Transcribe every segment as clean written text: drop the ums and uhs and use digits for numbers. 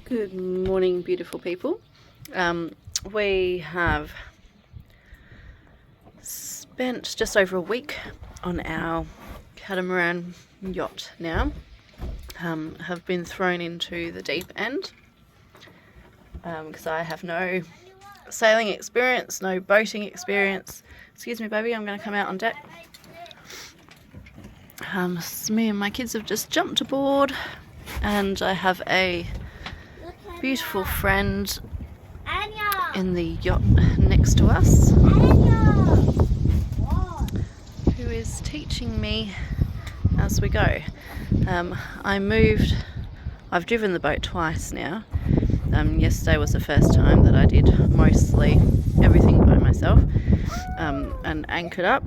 Good morning, beautiful people. We have spent just over a week on our catamaran yacht now. Have been thrown into the deep end because I have no sailing experience, no boating experience. Excuse me, baby, I'm going to come out on deck. Me and my kids have just jumped aboard, and I have a beautiful friend in the yacht next to us who is teaching me as we go. I've driven the boat twice now. Yesterday was the first time that I did mostly everything by myself and anchored up.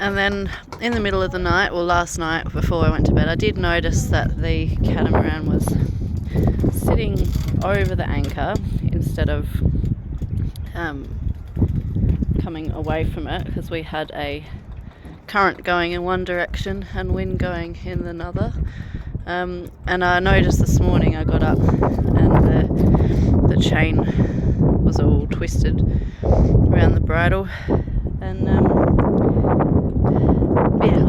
And then in the middle of the night, well, last night before I went to bed, I did notice that the catamaran was sitting over the anchor instead of coming away from it, because we had a current going in one direction and wind going in another. And I noticed this morning I got up and the chain was all twisted around the bridle, and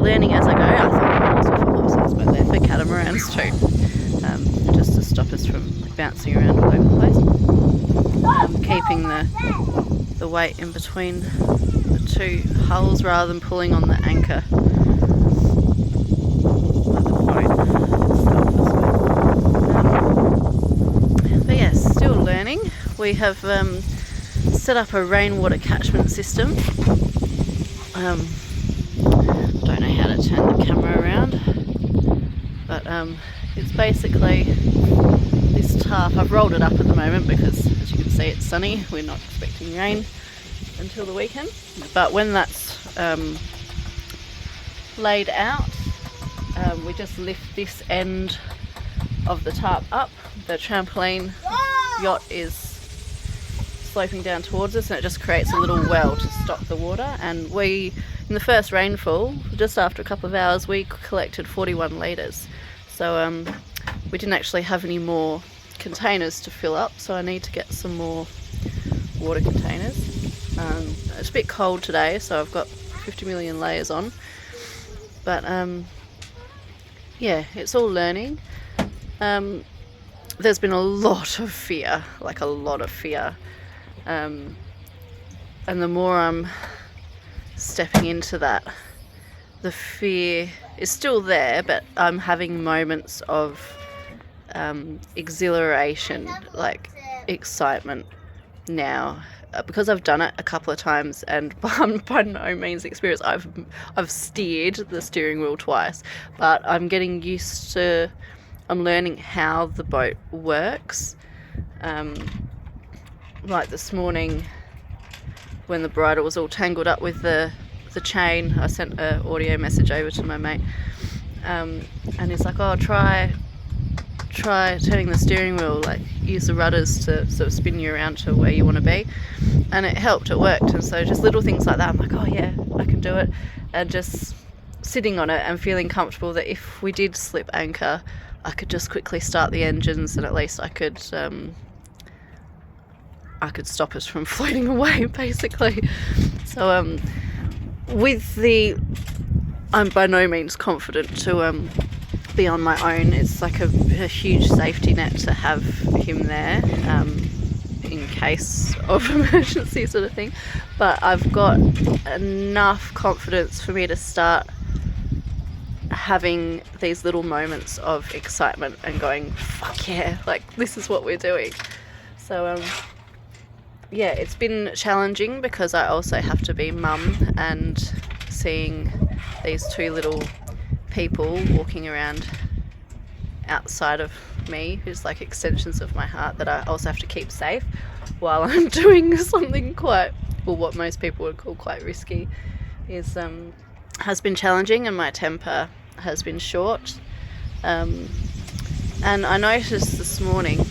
learning as I go. I thought it was for horses, but they're for catamarans too, just to stop us from bouncing around all over the place. Keeping the weight in between the two hulls rather than pulling on the anchor. But yes, still learning. We have set up a rainwater catchment system. Don't know how to turn the camera around, but it's basically this tarp. I've rolled it up at the moment because, as you can see, it's sunny. We're not expecting rain until the weekend, but when that's laid out, we just lift this end of the tarp up. The trampoline yacht is sloping down towards us, and it just creates a little well to stop the water. And we, in the first rainfall, just after a couple of hours, we collected 41 litres. So we didn't actually have any more containers to fill up, so I need to get some more water containers. It's a bit cold today, so I've got 50 million layers on. But yeah, it's all learning. There's been a lot of fear, like a lot of fear. And the more I'm stepping into that, the fear is still there, but I'm having moments of exhilaration, like excitement now, because I've done it a couple of times, and by no means experienced. I've steered the steering wheel twice, but I'm getting used to. I'm learning how the boat works. Like this morning, when the bridle was all tangled up with the chain, I sent an audio message over to my mate, and he's like, "Oh, try turning the steering wheel, like use the rudders to sort of spin you around to where you want to be," and it helped. It worked. And so just little things like that, I'm like, "Oh yeah, I can do it," and just sitting on it and feeling comfortable that if we did slip anchor, I could just quickly start the engines, and at least I could stop us from floating away, basically. So I'm by no means confident to be on my own. It's like a huge safety net to have him there in case of emergency, sort of thing. But I've got enough confidence for me to start having these little moments of excitement and going, fuck yeah, like this is what we're doing. So yeah, it's been challenging because I also have to be mum, and seeing these two little people walking around outside of me, who's like extensions of my heart, that I also have to keep safe while I'm doing something quite, well, what most people would call quite risky, is has been challenging, and my temper has been short. And I noticed this morning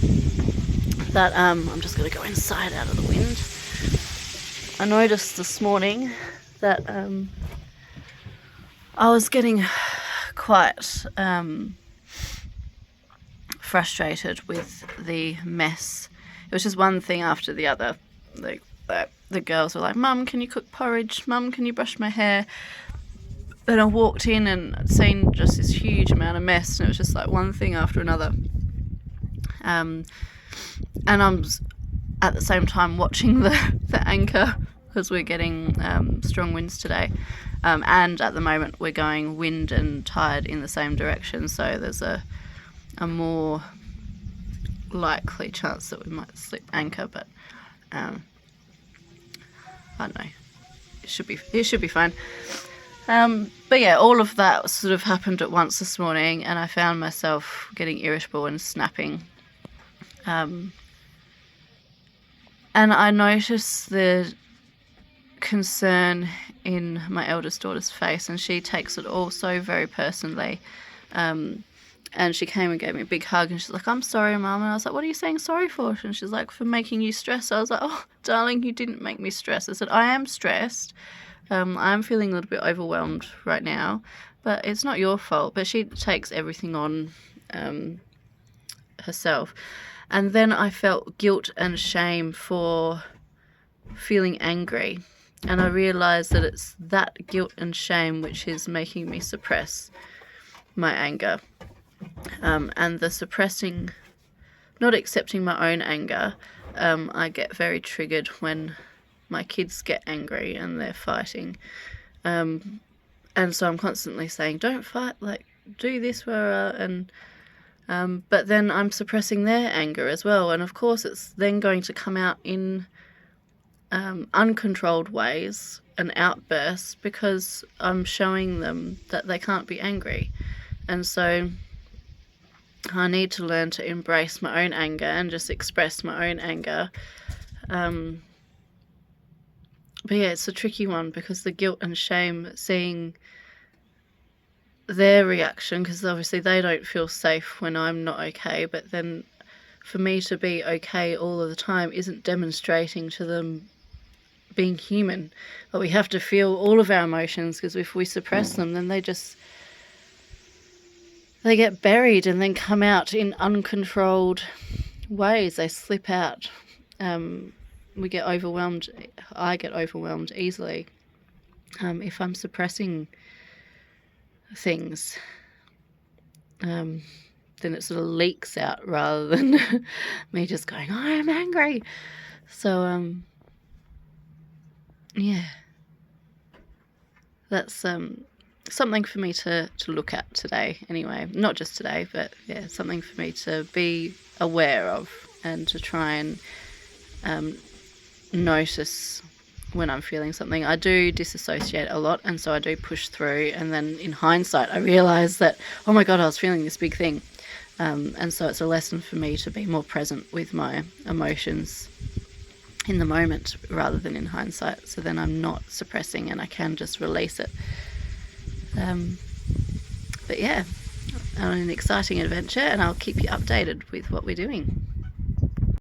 that I'm just going to go inside out of the wind. I noticed this morning that I was getting quite frustrated with the mess. It was just one thing after the other. The girls were like, "Mum, can you cook porridge? Mum, can you brush my hair?" Then I walked in and I'd seen just this huge amount of mess, and it was just like one thing after another. And I'm at the same time watching the anchor, because we're getting strong winds today. And at the moment we're going wind and tide in the same direction, so there's a more likely chance that we might slip anchor, but I don't know. It should be fine. But yeah, all of that sort of happened at once this morning, and I found myself getting irritable and snapping. And I noticed the concern in my eldest daughter's face, and she takes it all so very personally. And she came and gave me a big hug, and she's like, "I'm sorry, Mum." And I was like, "What are you saying sorry for?" And she's like, "For making you stressed." I was like, "Oh, darling, you didn't make me stressed." I said, "I am stressed. I'm feeling a little bit overwhelmed right now, but it's not your fault." But she takes everything on herself. And then I felt guilt and shame for feeling angry. And I realised that it's that guilt and shame which is making me suppress my anger. And the suppressing, not accepting my own anger, I get very triggered when my kids get angry and they're fighting. And so I'm constantly saying, "Don't fight, like, do this," but then I'm suppressing their anger as well. And of course it's then going to come out in uncontrolled ways and outbursts, because I'm showing them that they can't be angry. And so I need to learn to embrace my own anger and just express my own anger. But yeah, it's a tricky one, because the guilt and shame, seeing their reaction, because obviously they don't feel safe when I'm not okay, but then for me to be okay all of the time isn't demonstrating to them being human. But we have to feel all of our emotions, because if we suppress them, then they get buried and then come out in uncontrolled ways. They slip out. We get overwhelmed. I get overwhelmed easily if I'm suppressing things. Then it sort of leaks out rather than me just going, "I am angry." So yeah, that's something for me to look at today anyway. Not just today, but yeah, something for me to be aware of and to try and notice when I'm feeling something. I do disassociate a lot, and so I do push through, and then in hindsight I realise that, oh my god, I was feeling this big thing. And so it's a lesson for me to be more present with my emotions in the moment rather than in hindsight, so then I'm not suppressing and I can just release it. But yeah, an exciting adventure, and I'll keep you updated with what we're doing.